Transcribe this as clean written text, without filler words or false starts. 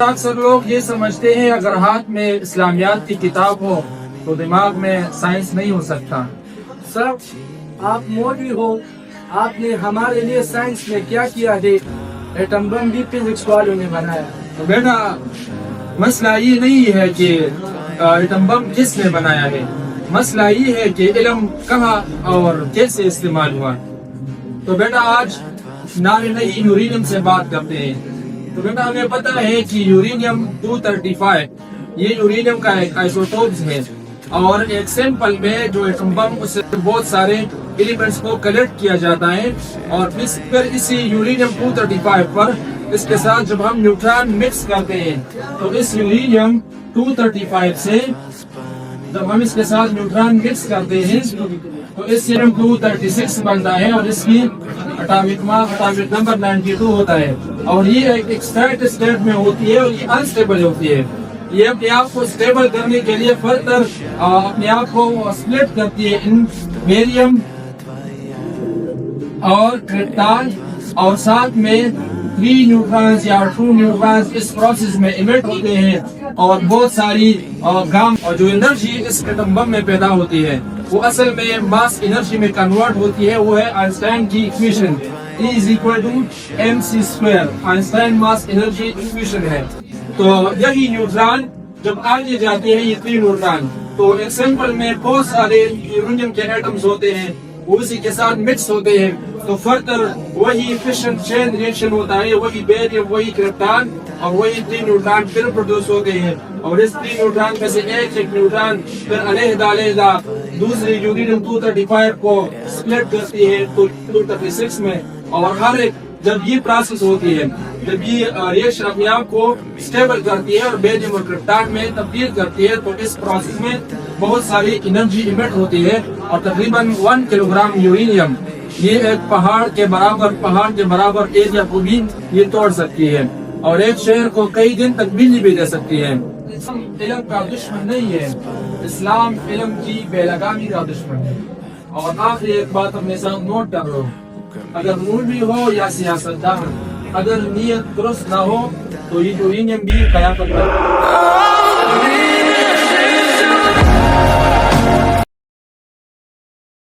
اکثر لوگ یہ سمجھتے ہیں اگر ہاتھ میں اسلامیات کی کتاب ہو تو دماغ میں سائنس نہیں ہو سکتا۔ سر آپ مولوی ہو، آپ نے ہمارے لیے سائنس میں کیا کیا ہے؟ ایٹم بم بھی فزکس والوں نے بنایا۔ تو بیٹا مسئلہ یہ نہیں ہے کہ ایٹم بم کس نے بنایا ہے، مسئلہ یہ ہے کہ علم کہاں اور کیسے استعمال ہوا۔ تو بیٹا آج نئی یورینیم سے بات کرتے ہیں۔ تو بیٹا ہمیں پتہ ہے کہ یورینیم 235 یہ یورینیم کا ایک آئسوٹوپس ہے، اور ایک سیمپل میں جو ایٹم بم اس سے بہت سارے ایلیمنٹس کو کلیکٹ کیا جاتا ہے، اور پھر اسی یورینیم 235 پر اس کے ساتھ جب ہم نیوٹران مکس کرتے ہیں تو اس یورینیم 235 سے جب ہم اس کے ساتھ نیوٹران مکس کرتے ہیں تو اس یورینیم 236 بنتا ہے، اور اس کی اٹامک نمبر 92 ہوتا ہے، اور یہ ایک ایکسٹرائٹ اسٹیٹ میں ہوتی ہے، اور یہ انسٹیبل ہوتی ہے۔ یہ اپنے آپ کو اسٹیبل کرنے کے لیے فردر اپنے آپ کو سپلٹ کرتی ہے ان بیریم اور کرپٹان، اور ساتھ میں 3 نیوٹرانز یا 2 نیوٹرانز اس پروسیس میں ایمٹ ہوتے ہیں، اور بہت ساری گام اور جو انرجی اس ایٹم بم میں پیدا ہوتی ہے وہ اصل میں ماس انرجی میں کنورٹ ہوتی ہے۔ وہ ہے آئنسٹائن کی ایکویشن E=mc²، آئنسٹائن ماس انرجی ایکویشن ہے۔ تو یہی نیوٹران جب آگے جاتے ہیں، یہ 3 نیوٹران تو ایک سیمپل میں بہت سارے یورینیم کے ایٹمز ہوتے ہیں، وہ اسی کے ساتھ مکس ہوتے ہیں، تو فردر وہی فشن چین ریئیکشن ہوتا ہے، وہی بیریم، وہی کرپٹان، اور وہی 3 نیوٹران پھر پروڈیوس ہوتے ہیں، اور اس 3 نیوٹران میں سے ایک نیوٹران پھر علیحدہ دوسری یورینیم 235 کو سپلٹ کرتی ہے 236 میں، اور ہر ایک جب یہ پروسیس ہوتی ہے، جب یہ ریئیکشن اپنے آپ کو اسٹیبل کرتی ہے اور بیریم اور کرپٹان میں تبدیل کرتی ہے، تو اس پروسیس میں بہت ساری انرجی ایمٹ ہوتی ہے، اور تقریباً 1 کلو گرام یورینیم یہ ایک پہاڑ کے برابر ایریا کو بھی یہ توڑ سکتی ہے، اور ایک شہر کو کئی دن تک بجلی بھی دے سکتی ہے۔ اسلام علم کا دشمن نہیں ہے، اسلام علم کی بے لگامی کا دشمن ہے۔ اور آخری ایک بات اپنے ساتھ نوٹ کر لو، اگر مولوی ہو یا سیاستدان، اگر نیت درست نہ ہو تو یہ یورینیم بھی قیامت تک